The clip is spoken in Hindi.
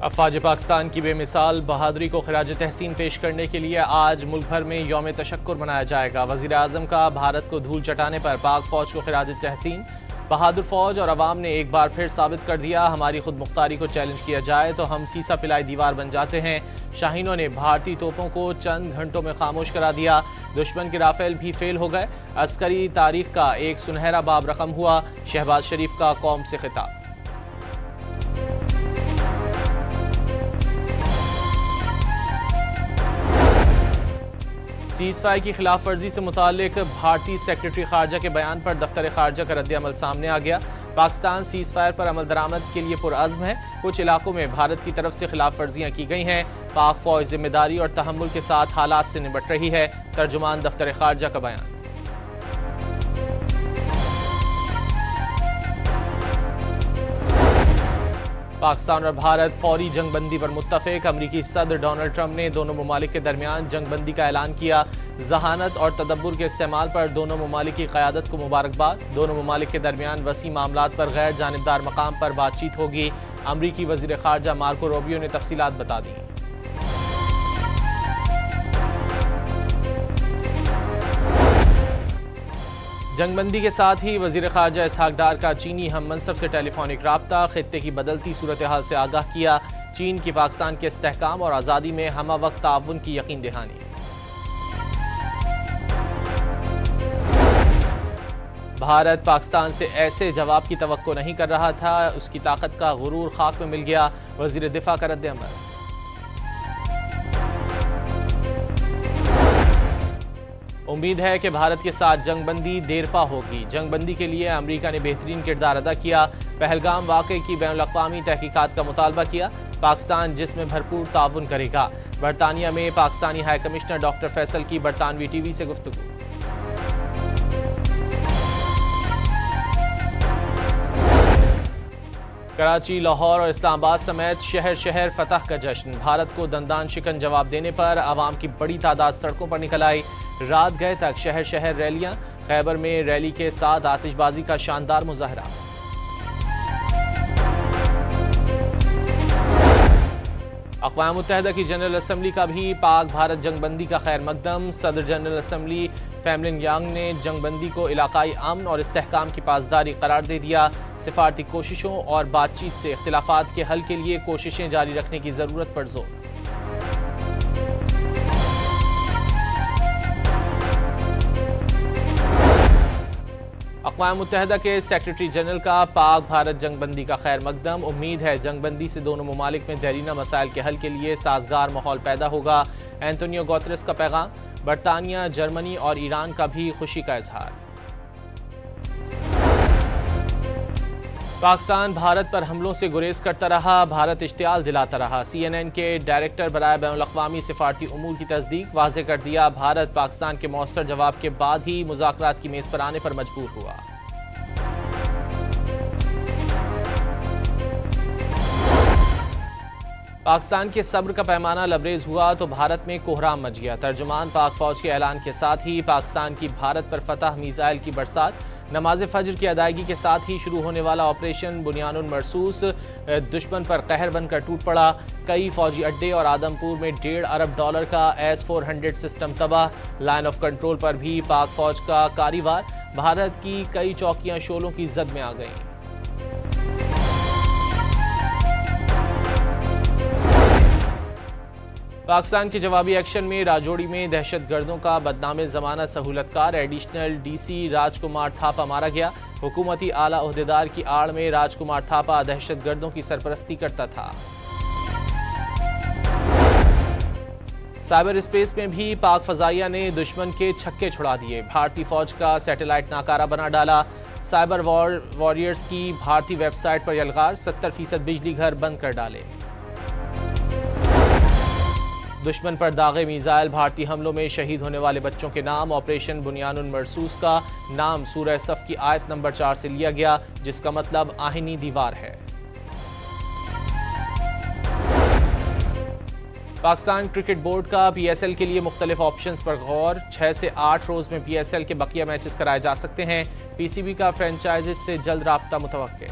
अफवाज पाकिस्तान की बेमिसाल बहादुरी को खिराज तहसीन पेश करने के लिए आज मुल्क भर में यौम तशक्कुर मनाया जाएगा। वज़ीर आज़म का भारत को धूल चटाने पर पाक फौज को खिराज तहसीन। बहादुर फौज और अवाम ने एक बार फिर साबित कर दिया, हमारी खुद मुख्तारी को चैलेंज किया जाए तो हम सीसा पिलाई दीवार बन जाते हैं। शाहीनों ने भारतीय तोपों को चंद घंटों में खामोश करा दिया। दुश्मन के राफेल भी फेल हो गए। अस्करी तारीख का एक सुनहरा बाब रकम हुआ। शहबाज शरीफ का कौम से खिताब। सीज फायर की खिलाफ वर्जी से मुतालिक भारतीय सेक्रेटरी खारजा के बयान पर दफ्तर खारजा का रद्द-ए-अमल सामने आ गया। पाकिस्तान सीज फायर पर अमल दरामद के लिए पुरअज़्म है। कुछ इलाकों में भारत की तरफ से खिलाफ वर्जियां की गई हैं। पाक फौज जिम्मेदारी और तहम्मुल के साथ हालात से निपट रही है। तर्जुमान दफ्तर खारजा का बयान। पाकिस्तान और भारत फौरी जंगबंदी पर मुत्तफिक। अमरीकी सदर डोनाल्ड ट्रंप ने दोनों ममालिक के दरमियान जंगबंदी का ऐलान किया। जहानत और तदब्बुर के इस्तेमाल पर दोनों ममालिक की क़यादत को मुबारकबाद। दोनों ममालिक के दरमियान वसी मामलात पर गैर जानिबदार मकाम पर बातचीत होगी। अमरीकी वज़ीर ख़ारजा मार्को रूबियो ने तफसीलात बता दी। जंगबंदी के साथ ही वज़ीर ख़ारजा इसहाक डार का चीनी हम मनसब से टेलीफोनिक राब्ता। खित्ते की बदलती सूरत हाल से आगाह किया। चीन की पाकिस्तान के इस्तेहकाम और आज़ादी में हमा वक्त ताउन की यकीन दहानी। भारत पाकिस्तान से ऐसे जवाब की तवक्को नहीं कर रहा था, उसकी ताकत का गुरूर खाक में मिल गया। वज़ीर दिफा का रद्द-ए-अमल। उम्मीद है कि भारत के साथ जंगबंदी देरपा होगी। जंगबंदी के लिए अमेरिका ने बेहतरीन किरदार अदा किया। पहलगाम वाक़े की बैनुल-अक़वामी तहकीकात का मुतालबा किया। पाकिस्तान जिसमें भरपूर ताउन करेगा। बरतानिया में Pakistani high commissioner doctor Faisal की बरतानवी टीवी से गुफ्तगू। कराची, लाहौर और इस्लामाबाद समेत शहर शहर फतह का जश्न। भारत को दंदान शिकन जवाब देने पर आवाम की बड़ी तादाद सड़कों पर निकल आई। रात गए तक शहर शहर रैलियां। खैबर में रैली के साथ आतिशबाजी का शानदार मुजाहरा। अक़वाम मुत्तहिदा की जनरल असम्बली का भी पाक भारत जंगबंदी का खैर मकदम। सदर जनरल असम्बली फैमलिन यांग ने जंगबंदी को इलाकाई अमन और इस्तेहकाम की पासदारी करार दे दिया। सिफारती कोशिशों और बातचीत से इख्तिलाफात के हल के लिए कोशिशें जारी रखने की जरूरत पर जोर। अक़वाम मुत्तहिदा के सेक्रेटरी जनरल का पाक भारत जंगबंदी का खैर मकदम। उम्मीद है जंगबंदी से दोनों ममालिक में देरीना मसाइल के हल के लिए साजगार माहौल पैदा होगा। एंटोनियो गुतेरेस का पैगाम। बरतानिया, जर्मनी और ईरान का भी खुशी का इजहार। पाकिस्तान भारत पर हमलों से गुरेज करता रहा, भारत इश्तियाल दिलाता रहा। CNN के डायरेक्टर बराए बैनुल-अक़वामी सिफारती उमूर की तस्दीक। वाज़े कर दिया, भारत पाकिस्तान के मौसर जवाब के बाद ही मुज़ाकरात की मेज़ पर आने पर मजबूर हुआ। पाकिस्तान के सब्र का पैमाना लबरेज हुआ तो भारत में कोहराम मच गया। तर्जुमान पाक फौज के ऐलान के साथ ही पाकिस्तान की भारत पर फतह मीज़ाइल की बरसात। नमाज फजर की अदायगी के साथ ही शुरू होने वाला ऑपरेशन बुनियानुल मरसूस दुश्मन पर कहर बनकर टूट पड़ा। कई फौजी अड्डे और आदमपुर में $1.5 अरब का S-400 सिस्टम तबाह। लाइन ऑफ कंट्रोल पर भी पाक फौज का कारीवार। भारत की कई चौकियां शोलों की जद में आ गईं। पाकिस्तान के जवाबी एक्शन में राजौरी में दहशतगर्दों का बदनामे ज़माना सहूलतकार एडिशनल DC राजकुमार थापा मारा गया। हुकूमती आला ओहदेदार की आड़ में राजकुमार थापा दहशतगर्दों की सरपरस्ती करता था। साइबर स्पेस में भी पाक फजाइया ने दुश्मन के छक्के छुड़ा दिए। भारतीय फौज का सैटेलाइट नाकारा बना डाला। साइबर वॉरियर्स की भारतीय वेबसाइट पर यलगार। 70% बिजली घर बंद कर डाले। दुश्मन पर दागे मीज़ाइल। भारतीय हमलों में शहीद होने वाले बच्चों के नाम। ऑपरेशन बुनियानुल मरसूस का नाम सूरह सफ की आयत नंबर 4 से लिया गया, जिसका मतलब आहिनी दीवार है। पाकिस्तान क्रिकेट बोर्ड का PSL के लिए मुख्तलिफ ऑप्शंस पर गौर। 6 से 8 रोज में PSL के बकिया मैचेस कराए जा सकते हैं। PCB का फ्रेंचाइजिस से जल्द राब्ता मुतवक्के।